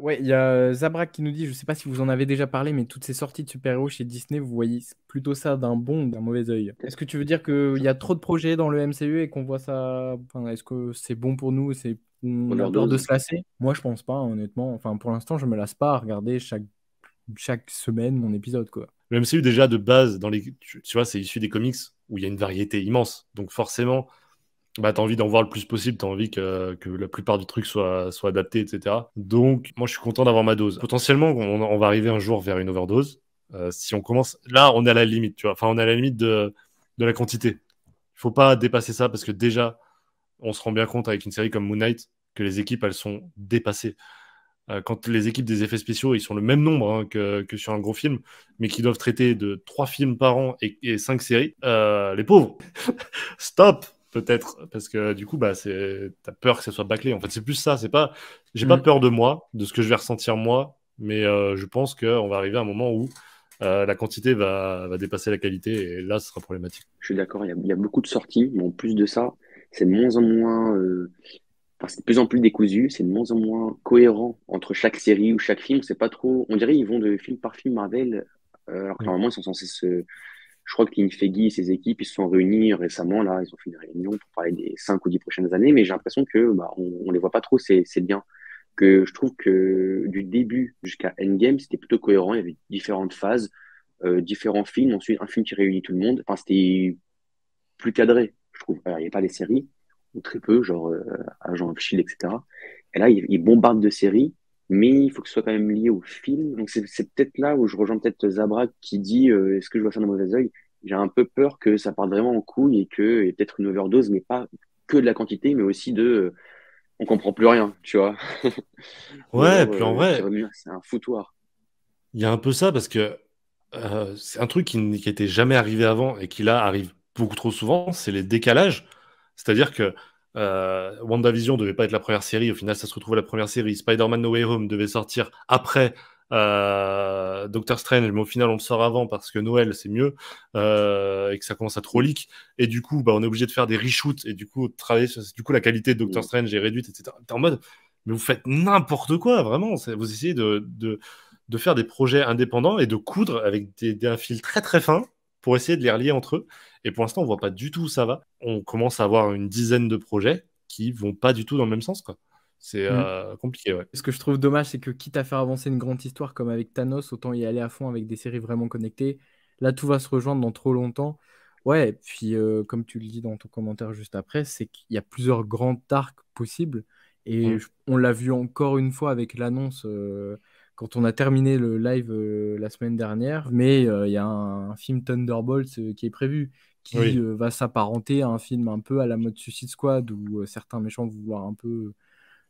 Ouais, il y a Zabrak qui nous dit, je sais pas si vous en avez déjà parlé, mais toutes ces sorties de super-héros chez Disney, vous voyez plutôt ça d'un bon ou d'un mauvais œil. Est-ce que tu veux dire qu'il y a trop de projets dans le MCU et qu'on voit ça, enfin, est-ce que c'est bon pour nous, on a peur de Overdose. se lasser? Moi, je pense pas, honnêtement. Enfin, pour l'instant, je me lasse pas à regarder chaque semaine mon épisode, quoi. Le MCU, déjà, de base, tu vois, c'est issu des comics où il y a une variété immense. Donc, forcément, bah, tu as envie d'en voir le plus possible, tu as envie que la plupart du truc soit adapté, etc. Donc, moi, je suis content d'avoir ma dose. Potentiellement, on va arriver un jour vers une overdose. Si on commence... Là, on est à la limite, tu vois. Enfin, on est à la limite de la quantité. Il faut pas dépasser ça parce que déjà, on se rend bien compte avec une série comme Moon Knight que les équipes, elles sont dépassées. Quand les équipes des effets spéciaux, ils sont le même nombre hein, que sur un gros film, mais qui doivent traiter de 3 films par an et 5 séries, les pauvres, stop peut-être, parce que du coup, bah, t'as peur que ça soit bâclé. En fait, c'est plus ça, j'ai pas Mm. peur de moi, de ce que je vais ressentir moi, mais je pense qu'on va arriver à un moment où la quantité va dépasser la qualité, et là, ce sera problématique. Je suis d'accord, il y a beaucoup de sorties, mais en plus de ça, c'est de moins en moins, enfin, c'est de plus en plus décousu, c'est de moins en moins cohérent entre chaque série ou chaque film. C'est pas trop, on dirait ils vont de film par film Marvel, alors que Mm. normalement ils sont censés se, je crois que Kevin Feige et ses équipes ils se sont réunis récemment là, ils ont fait une réunion pour parler des 5 ou 10 prochaines années, mais j'ai l'impression que bah, on les voit pas trop, c'est bien. Que je trouve que du début jusqu'à Endgame, c'était plutôt cohérent, il y avait différentes phases, différents films, ensuite un film qui réunit tout le monde. Enfin, c'était plus cadré, je trouve. Alors, il n'y a pas les séries, ou très peu, genre Agent of Shield, etc. Et là, il bombarde de séries, mais il faut que ce soit quand même lié au film. Donc c'est peut-être là où je rejoins peut-être Zabrak qui dit est-ce que je vois ça d'un mauvais œil? J'ai un peu peur que ça parte vraiment en couille et que il y ait peut-être une overdose, mais pas que de la quantité, mais aussi de on comprend plus rien, tu vois. Ou Ouais, alors puis en vrai, c'est un foutoir. il y a un peu ça parce que c'est un truc qui était jamais arrivé avant et qui là arrive beaucoup trop souvent, c'est les décalages. C'est-à-dire que WandaVision devait pas être la première série, au final ça se retrouve à la première série. Spider-Man No Way Home devait sortir après Doctor Strange, mais au final on le sort avant parce que Noël c'est mieux et que ça commence à trop Mm, leak. Et du coup, bah, on est obligé de faire des reshoots et du coup, du coup la qualité de Doctor mm. Strange est réduite, etc. T'es en mode, mais vous faites n'importe quoi, vraiment. Vous essayez de faire des projets indépendants et de coudre avec un fil très très fin pour essayer de les relier entre eux. Et pour l'instant, on voit pas du tout où ça va. On commence à avoir une dizaine de projets qui vont pas du tout dans le même sens, quoi. C'est Mm. compliqué, ouais. Ce que je trouve dommage, c'est que quitte à faire avancer une grande histoire comme avec Thanos, autant y aller à fond avec des séries vraiment connectées. Là, tout va se rejoindre dans trop longtemps. Ouais, et puis comme tu le dis dans ton commentaire juste après, c'est qu'il y a plusieurs grands arcs possibles. Et Mm. on l'a vu encore une fois avec l'annonce quand on a terminé le live la semaine dernière. Mais il y a un film Thunderbolts qui est prévu, qui Oui. va s'apparenter à un film un peu à la mode Suicide Squad, où certains méchants vont vouloir un peu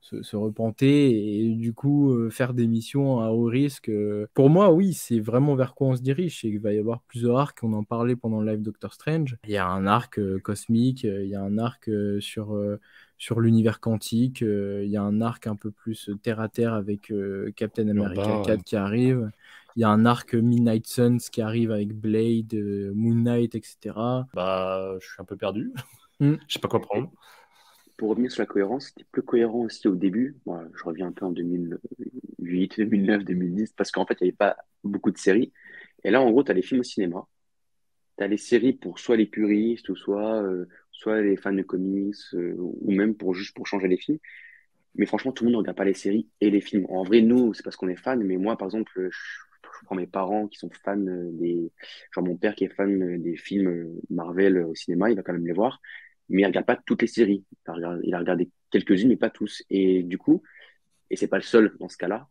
se repenter et du coup faire des missions à haut risque. Pour moi, oui, c'est vraiment vers quoi on se dirige. Il va y avoir plusieurs arcs, on en parlait pendant le live Doctor Strange. Il y a un arc cosmique, il y a un arc sur l'univers quantique, il y a un arc un peu plus terre à terre avec Captain America Urbain, 4 qui arrive. Il y a un arc Midnight Suns qui arrive avec Blade, Moon Knight, etc. bah, je suis un peu perdu. Hmm. Je sais pas quoi prendre. Pour revenir sur la cohérence, c'était plus cohérent aussi au début. Moi, je reviens un peu en 2008, 2009, 2010, parce qu'en fait, il n'y avait pas beaucoup de séries. Et là, en gros, tu as les films au cinéma, tu as les séries pour soit les puristes, ou soit les fans de comics, ou même pour juste pour changer les films. Mais franchement, tout le monde ne regarde pas les séries et les films. En vrai, nous, c'est parce qu'on est fans, mais moi, par exemple, je prends mes parents qui sont fans genre mon père qui est fan des films Marvel au cinéma, il va quand même les voir, mais il regarde pas toutes les séries. Il a regardé quelques-unes, mais pas tous. Et du coup, et c'est pas le seul dans ce cas-là.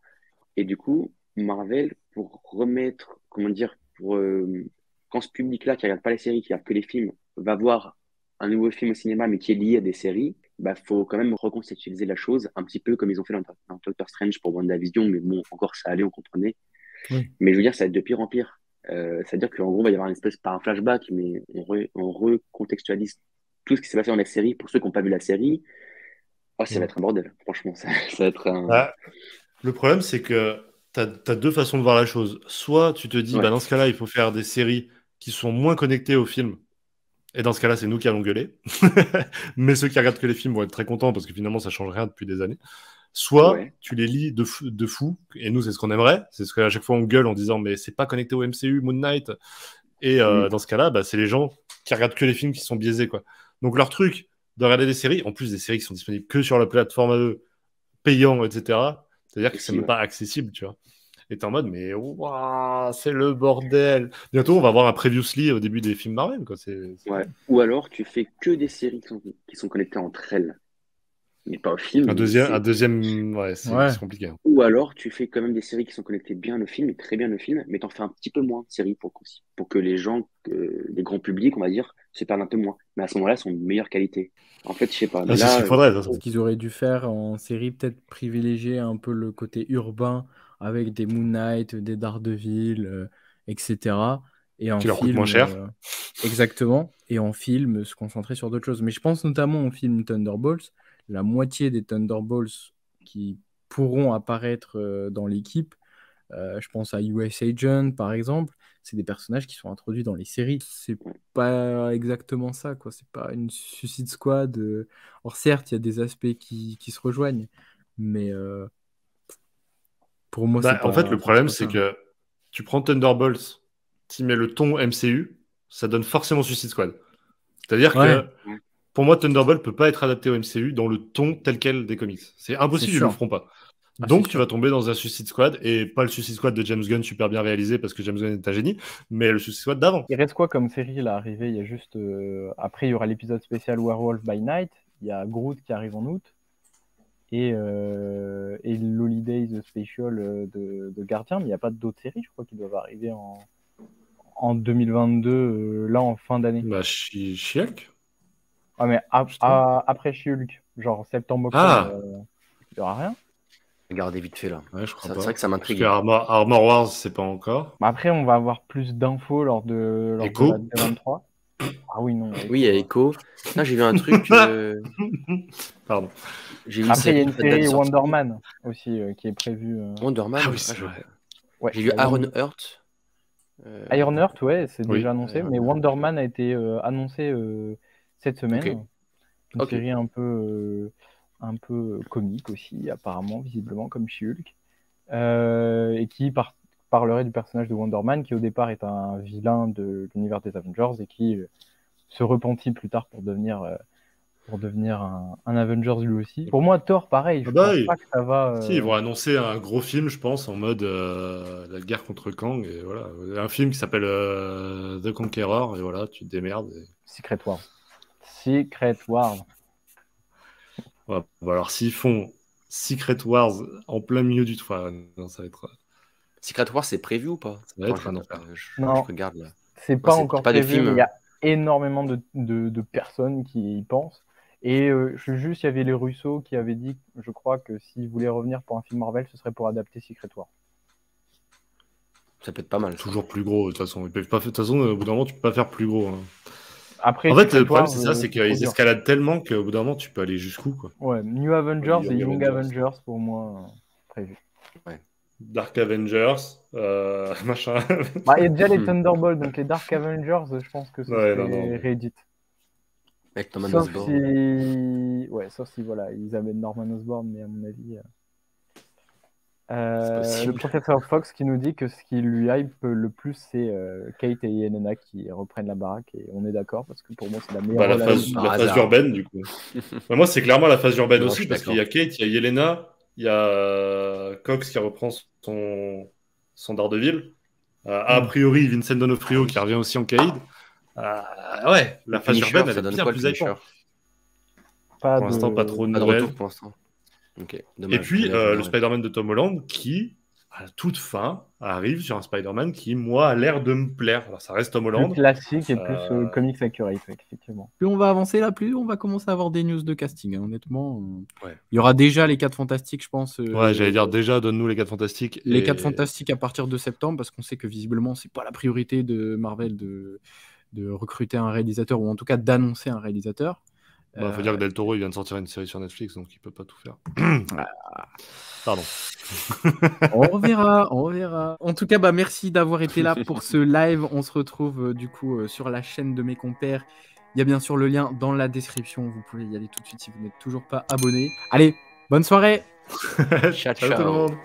Et du coup, Marvel, pour remettre, comment dire, quand ce public-là qui regarde pas les séries, qui regarde que les films, va voir un nouveau film au cinéma, mais qui est lié à des séries, bah, faut quand même reconceptualiser la chose un petit peu comme ils ont fait dans Doctor Strange pour WandaVision, mais bon, encore ça allait, on comprenait. Oui. Mais je veux dire, ça va être de pire en pire. C'est-à-dire qu'en gros, il va y avoir une espèce, pas un flashback, mais on recontextualise tout ce qui s'est passé dans la série pour ceux qui n'ont pas vu la série. Oh, ça va Mm. être un bordel, franchement, ça va être un. Bah, le problème, c'est que t'as deux façons de voir la chose. Soit tu te dis, bah, Ouais. dans ce cas-là, il faut faire des séries qui sont moins connectées au film. Et dans ce cas-là, c'est nous qui allons gueuler. Mais ceux qui regardent que les films vont être très contents parce que finalement, ça change rien depuis des années. soit Ouais. tu les lis de fou, et nous c'est ce qu'on aimerait, c'est ce qu'à chaque fois on gueule en disant mais c'est pas connecté au MCU, Moon Knight, et dans ce cas-là, bah, c'est les gens qui regardent que les films qui sont biaisés, quoi. Donc leur truc de regarder des séries, en plus des séries qui sont disponibles que sur la plateforme à eux, payant, etc., c'est-à-dire que c'est même pas accessible, tu vois. Et t'es en mode, mais waouh, c'est le bordel. Bientôt, on va avoir un previously au début des films Marvel, quoi. Ouais. Ou alors, tu fais que des séries qui sont connectées entre elles, mais pas au film. Un deuxième, ouais, c'est compliqué. Hein. Ou alors, tu fais quand même des séries qui sont connectées bien au film, et très bien au film, mais t'en fais un petit peu moins de séries pour que les gens, les grands publics, on va dire, se perdent un peu moins. Mais à ce moment-là, elles sont de meilleure qualité. En fait, je sais pas. Mais c'est ce là, qu'il faudrait. Ce qu'ils auraient dû faire en série, peut-être privilégier un peu le côté urbain avec des Moon Knight, des Daredevil, etc. Et en qui leur coûte film, moins cher. exactement. Et en film, se concentrer sur d'autres choses. Mais je pense notamment au film Thunderbolts. La moitié des Thunderbolts qui pourront apparaître dans l'équipe, je pense à US Agent par exemple, c'est des personnages qui sont introduits dans les séries. C'est pas exactement ça, quoi. C'est pas une Suicide Squad. Or certes, il y a des aspects qui se rejoignent, mais pour moi, c'est pas. En fait, le problème, c'est ça. que tu prends Thunderbolts, tu mets le ton MCU, ça donne forcément Suicide Squad. C'est-à-dire que pour moi, Thunderbolt peut pas être adapté au MCU dans le ton tel quel des comics. C'est impossible, ils le feront pas. Donc tu vas tomber dans un Suicide Squad, et pas le Suicide Squad de James Gunn super bien réalisé parce que James Gunn est un génie, mais le Suicide Squad d'avant. Il reste quoi comme série là arrivé? Il y a juste après il y aura l'épisode spécial Werewolf by Night, il y a Groot qui arrive en août et l'Holidays Special de Guardian, mais il n'y a pas d'autres séries, je crois, qui doivent arriver en 2022 là en fin d'année. Bah She-Hulk. Ah mais après She-Hulk, genre septembre-octobre, il n'y aura rien. Regardez vite fait là. Ouais, je crois pas. C'est vrai que ça m'intrigue. Parce que Armor Wars, c'est pas encore. Bah après, on va avoir plus d'infos lors de la D23. Ah oui, non. Oui, il y a Echo. Là, j'ai vu un truc. Pardon. Après, il y a une série Wonder Man aussi qui est prévue. Wonder Man. Ah oui, c'est vrai. Ouais, j'ai vu Iron Heart. Iron Heart, ouais, c'est déjà annoncé. Iron Mais Wonder Man a été annoncé cette semaine. Okay. Une série un peu comique aussi, apparemment, visiblement, comme She-Hulk. Et qui parlerait du personnage de Wonder Man, qui au départ est un vilain de l'univers des Avengers et qui se repentit plus tard pour devenir un Avengers lui aussi. Pour moi, Thor, pareil, je pense pas que ça va... Si, ils vont annoncer un gros film, je pense, en mode la guerre contre Kang, et voilà. Un film qui s'appelle The Conqueror, et voilà, tu te démerdes. Secret Wars. Secret Wars. Ouais, bah alors, s'ils font Secret Wars en plein milieu du... non, ça va être... Secret Wars, c'est prévu ou pas? Ça va être un enfer. Je regarde là. C'est pas encore prévu, mais il y a énormément de personnes qui y pensent. Et juste, il y avait les Russo qui avaient dit, je crois, que s'ils voulaient revenir pour un film Marvel, ce serait pour adapter Secret Wars. Ça peut être pas mal. Toujours plus gros, de toute façon. Ils peuvent pas... De toute façon, au bout d'un moment, tu peux pas faire plus gros. Hein. Après, en fait, le problème, c'est ça, c'est qu'ils escaladent tellement qu'au bout d'un moment, tu peux aller jusqu'où, quoi. Ouais, New Avengers et Young Avengers, pour moi, prévu. Ouais. Dark Avengers, machin. Bah, il y a déjà les Thunderbolts, donc les Dark Avengers, je pense que c'est Reddit. Avec Norman Osborn. Sauf si voilà, ils amènent Norman Osborn, mais à mon avis. Le professeur Fox qui nous dit que ce qui lui hype le plus, c'est Kate et Yelena qui reprennent la baraque, et on est d'accord parce que pour moi, c'est la meilleure. La phase urbaine, du coup. Moi, c'est clairement la phase urbaine aussi, parce qu'il y a Kate, il y a Yelena, il y a Cox qui reprend son Daredevil. A priori, Vincent D'Onofrio qui revient aussi en Caïd. Ouais, la phase urbaine, elle est bien plus hypante. Pour l'instant, pas trop de nouvelles. Pour l'instant. Okay, et puis, le Spider-Man de Tom Holland qui, à toute fin, arrive sur un Spider-Man qui, moi, a l'air de me plaire. Alors, ça reste Tom Holland. Plus classique et plus comics accurate, effectivement. Plus on va avancer là, plus on va commencer à avoir des news de casting, hein, honnêtement. Ouais. Il y aura déjà les 4 Fantastiques, je pense. Ouais, j'allais dire déjà, donne-nous les 4 Fantastiques. Les 4 Fantastiques à partir de septembre, parce qu'on sait que visiblement, c'est pas la priorité de Marvel de recruter un réalisateur, ou en tout cas d'annoncer un réalisateur. Faut dire que Del Toro il vient de sortir une série sur Netflix, donc il peut pas tout faire. Pardon. On verra. En tout cas, merci d'avoir été là pour ce live. On se retrouve du coup sur la chaîne de mes compères. Il y a bien sûr le lien dans la description. Vous pouvez y aller tout de suite si vous n'êtes toujours pas abonné. Allez, bonne soirée. Ciao, Ciao tout le ciao. monde.